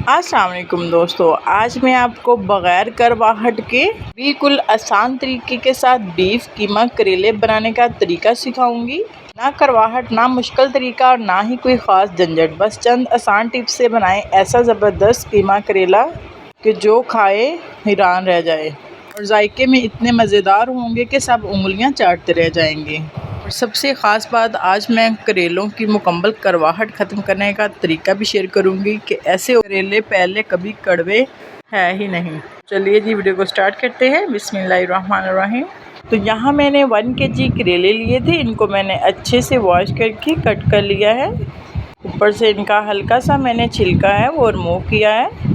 अस्सलाम वालेकुम दोस्तों, आज मैं आपको बग़ैर करवाहट के बिल्कुल आसान तरीके के साथ बीफ कीमा करेले बनाने का तरीका सिखाऊंगी। ना करवाहट, ना मुश्किल तरीका और ना ही कोई ख़ास झंझट, बस चंद आसान टिप्स से बनाएं ऐसा ज़बरदस्त कीमा करेला कि जो खाए हैरान रह जाए और जायके में इतने मज़ेदार होंगे कि सब उंगलियां चाटते रह जाएंगे। और सबसे ख़ास बात, आज मैं करेलों की मुकम्मल करवाहट ख़त्म करने का तरीका भी शेयर करूंगी कि ऐसे करेले पहले कभी कड़वे है ही नहीं। चलिए जी, वीडियो को स्टार्ट करते हैं। बिस्मिल्लाहिर्रहमानिर्रहीम। तो यहाँ मैंने 1 kg करेले लिए थे। इनको मैंने अच्छे से वॉश करके कट कर लिया है। ऊपर से इनका हल्का सा मैंने छिलका है वो रिमूव किया है।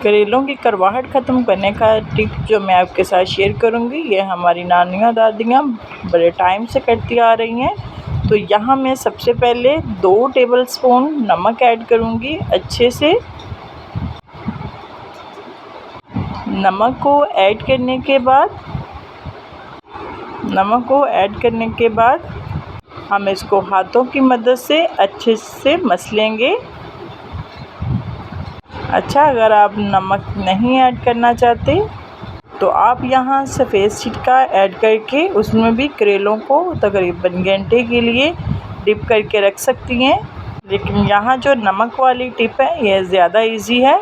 करेलों की करवाहट ख़त्म करने का टिप जो मैं आपके साथ शेयर करूंगी, ये हमारी नानियाँ दादियाँ बड़े टाइम से करती आ रही हैं। तो यहाँ मैं सबसे पहले 2 टेबलस्पून नमक ऐड करूंगी। अच्छे से नमक को ऐड करने के बाद हम इसको हाथों की मदद से अच्छे से मस लेंगे। अच्छा, अगर आप नमक नहीं ऐड करना चाहते तो आप यहाँ सफ़ेद सिरका ऐड करके उसमें भी करेलों को तकरीबन घंटे के लिए डिप करके रख सकती हैं। लेकिन यहाँ जो नमक वाली टिप है ये ज़्यादा इजी है।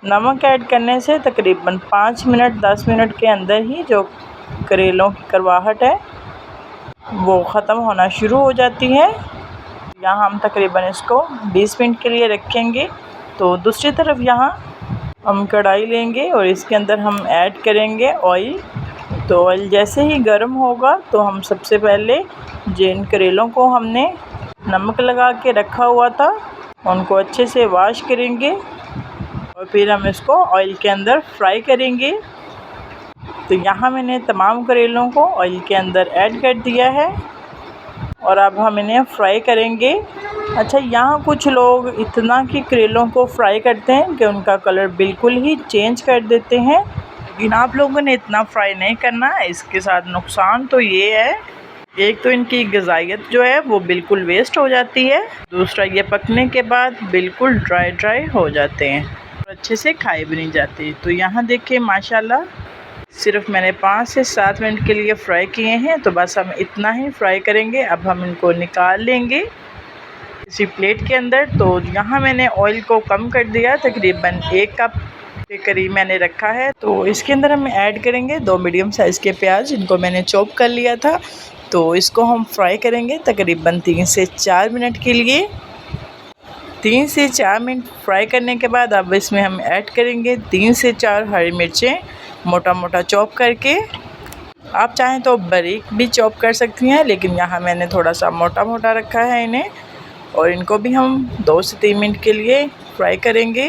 नमक ऐड करने से तकरीबन 5 मिनट 10 मिनट के अंदर ही जो करेलों की करवाहट है वो ख़त्म होना शुरू हो जाती है। यहाँ हम तकरीबन इसको 20 मिनट के लिए रखेंगे। तो दूसरी तरफ यहाँ हम कढ़ाई लेंगे और इसके अंदर हम ऐड करेंगे ऑयल। तो ऑयल जैसे ही गर्म होगा तो हम सबसे पहले जिन करेलों को हमने नमक लगा के रखा हुआ था उनको अच्छे से वॉश करेंगे और फिर हम इसको ऑयल के अंदर फ्राई करेंगे। तो यहाँ मैंने तमाम करेलों को ऑयल के अंदर ऐड कर दिया है और अब हम इन्हें फ्राई करेंगे। अच्छा, यहाँ कुछ लोग इतना कि करेलों को फ्राई करते हैं कि उनका कलर बिल्कुल ही चेंज कर देते हैं, लेकिन आप लोगों ने इतना फ्राई नहीं करना है। इसके साथ नुकसान तो ये है, एक तो इनकी ग़िज़ाइयत जो है वो बिल्कुल वेस्ट हो जाती है, दूसरा ये पकने के बाद बिल्कुल ड्राई हो जाते हैं और अच्छे से खाए भी नहीं जाते। तो यहाँ देखिए माशाल्लाह सिर्फ मैंने 5 से 7 मिनट के लिए फ्राई किए हैं। तो बस हम इतना ही फ्राई करेंगे। अब हम इनको निकाल लेंगे इसी प्लेट के अंदर। तो यहाँ मैंने ऑयल को कम कर दिया, तकरीबन 1 कप के करीब मैंने रखा है। तो इसके अंदर हम ऐड करेंगे 2 मीडियम साइज़ के प्याज, इनको मैंने चॉप कर लिया था। तो इसको हम फ्राई करेंगे तकरीबन 3 से 4 मिनट के लिए। 3 से 4 मिनट फ्राई करने के बाद अब इसमें हम ऐड करेंगे 3 से 4 हरी मिर्चें मोटा मोटा चॉप करके। आप चाहें तो बारीक भी चॉप कर सकती हैं, लेकिन यहाँ मैंने थोड़ा सा मोटा मोटा रखा है इन्हें। और इनको भी हम 2 से 3 मिनट के लिए फ्राई करेंगे।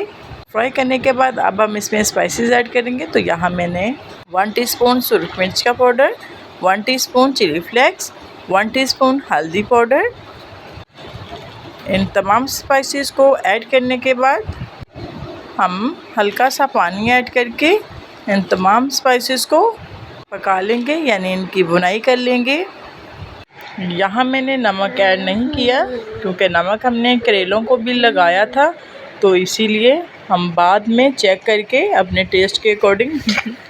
फ्राई करने के बाद अब हम इसमें स्पाइसेस ऐड करेंगे। तो यहाँ मैंने 1 टीस्पून सुरख मिर्च का powder, 1 teaspoon chilli flakes, 1 teaspoon हल्दी पाउडर। इन तमाम स्पाइसेस को ऐड करने के बाद हम हल्का सा पानी ऐड करके इन तमाम स्पाइसेस को पका लेंगे, यानी इनकी भुनाई कर लेंगे। यहाँ मैंने नमक ऐड नहीं किया क्योंकि नमक हमने करेलों को भी लगाया था, तो इसीलिए हम बाद में चेक करके अपने टेस्ट के अकॉर्डिंग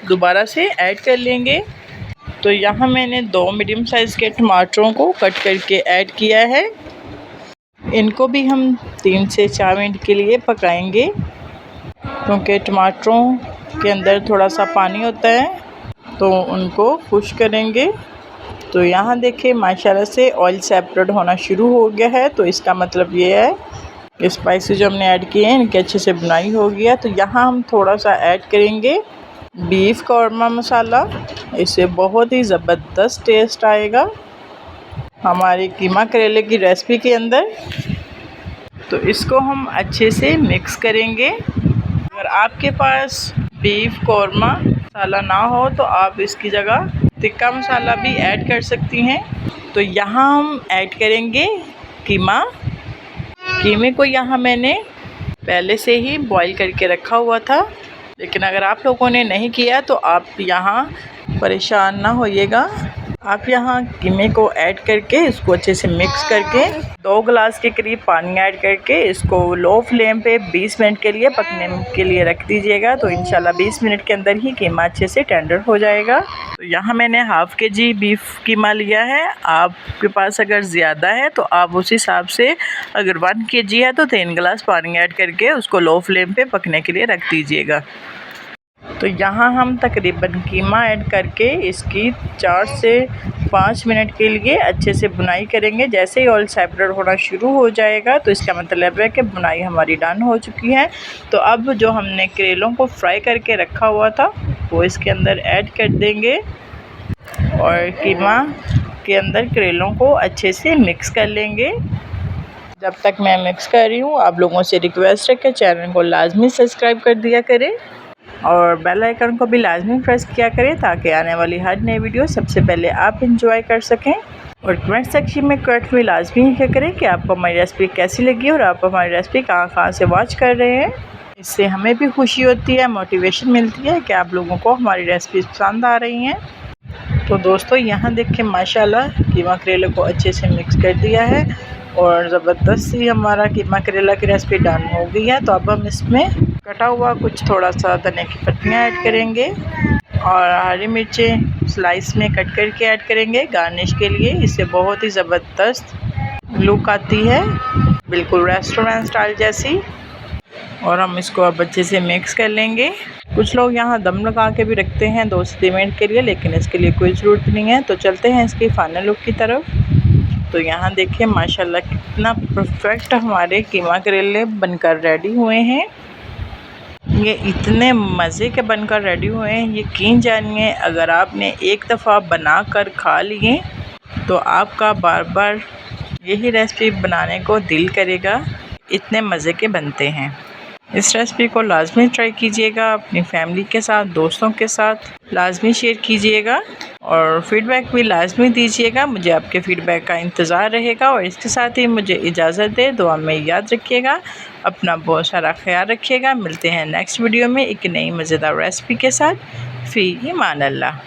दोबारा से ऐड कर लेंगे। तो यहाँ मैंने 2 मीडियम साइज़ के टमाटरों को कट करके ऐड किया है। इनको भी हम 3 से 4 मिनट के लिए पकाएंगे क्योंकि टमाटरों के अंदर थोड़ा सा पानी होता है, तो उनको खुश करेंगे। तो यहाँ देखिए माशाल्लाह से ऑयल सेपरेट होना शुरू हो गया है। तो इसका मतलब ये है कि स्पाइसेस जो हमने ऐड किए हैं इनके अच्छे से भुनाई हो गया। तो यहाँ हम थोड़ा सा ऐड करेंगे बीफ कौरमा मसाला, इससे बहुत ही ज़बरदस्त टेस्ट आएगा हमारी कीमा करेले की रेसिपी के अंदर। तो इसको हम अच्छे से मिक्स करेंगे। अगर आपके पास बीफ कौरमा मसाला ना हो तो आप इसकी जगह टिक्का मसाला भी ऐड कर सकती हैं। तो यहाँ हम ऐड करेंगे कीमे को यहाँ मैंने पहले से ही बॉईल करके रखा हुआ था, लेकिन अगर आप लोगों ने नहीं किया तो आप यहाँ परेशान ना होइएगा। आप यहाँ कीमे को ऐड करके इसको अच्छे से मिक्स करके 2 गिलास के करीब पानी ऐड करके इसको लो फ्लेम पे 20 मिनट के लिए पकने के लिए रख दीजिएगा। तो इंशाल्लाह 20 मिनट के अंदर ही कीमा अच्छे से टेंडर हो जाएगा। तो यहाँ मैंने हाफ़ kg बीफ कीमा लिया है। आपके पास अगर ज़्यादा है तो आप उस हिसाब से, अगर 1 kg है तो 3 गिलास पानी ऐड करके उसको लो फ्लेम पे पकने के लिए रख दीजिएगा। तो यहाँ हम तकरीबन कीमा ऐड करके इसकी 4 से 5 मिनट के लिए अच्छे से भुनाई करेंगे। जैसे ही ऑयल सेपरेट होना शुरू हो जाएगा तो इसका मतलब है कि भुनाई हमारी डन हो चुकी है। तो अब जो हमने करेलों को फ्राई करके रखा हुआ था वो इसके अंदर ऐड कर देंगे और कीमा के अंदर करेलों को अच्छे से मिक्स कर लेंगे। जब तक मैं मिक्स कर रही हूँ आप लोगों से रिक्वेस्ट है कि चैनल को लाजमी सब्सक्राइब कर दिया करें और बेल आइकन को भी लाजमी प्रेस किया करें ताकि आने वाली हर नई वीडियो सबसे पहले आप एंजॉय कर सकें। और कमेंट सेक्शन में कमेंट में लाजमी लिखा करें कि आपको हमारी रेसिपी कैसी लगी और आप हमारी रेसिपी कहाँ से वॉच कर रहे हैं। इससे हमें भी खुशी होती है, मोटिवेशन मिलती है कि आप लोगों को हमारी रेसिपी पसंद आ रही हैं। तो दोस्तों यहाँ देखें माशाल्लाह कीमा करेले को अच्छे से मिक्स कर दिया है और ज़बरदस्त सी हमारा कीमा करेला की रेसिपी डन हो गई है। तो अब हम इसमें कटा हुआ कुछ थोड़ा सा धनिया की पत्तियाँ ऐड करेंगे और हरी मिर्चें स्लाइस में कट करके ऐड करेंगे गार्निश के लिए। इससे बहुत ही ज़बरदस्त लुक आती है, बिल्कुल रेस्टोरेंट स्टाइल जैसी। और हम इसको अब अच्छे से मिक्स कर लेंगे। कुछ लोग यहाँ दम लगा के भी रखते हैं 2 से 3 मिनट के लिए, लेकिन इसके लिए कोई ज़रूरत नहीं है। तो चलते हैं इसकी फाइनल लुक की तरफ। तो यहाँ देखिए माशाल्लाह कितना परफेक्ट हमारे कीमा करेले बनकर रेडी हुए हैं। ये इतने मज़े के बनकर रेडी हुए हैं, यकीन जानिए अगर आपने एक दफ़ा बना कर खा लिए तो आपका बार बार यही रेसिपी बनाने को दिल करेगा, इतने मज़े के बनते हैं। इस रेसिपी को लाजमी ट्राई कीजिएगा, अपनी फैमिली के साथ, दोस्तों के साथ लाजमी शेयर कीजिएगा और फ़ीडबैक भी लाजमी दीजिएगा। मुझे आपके फ़ीडबैक का इंतज़ार रहेगा। और इसके साथ ही मुझे इजाज़त दे, दुआ में याद रखिएगा, अपना बहुत सारा ख्याल रखिएगा। मिलते हैं नेक्स्ट वीडियो में एक नई मज़ेदार रेसिपी के साथ। फ़ी ईमान अल्लाह।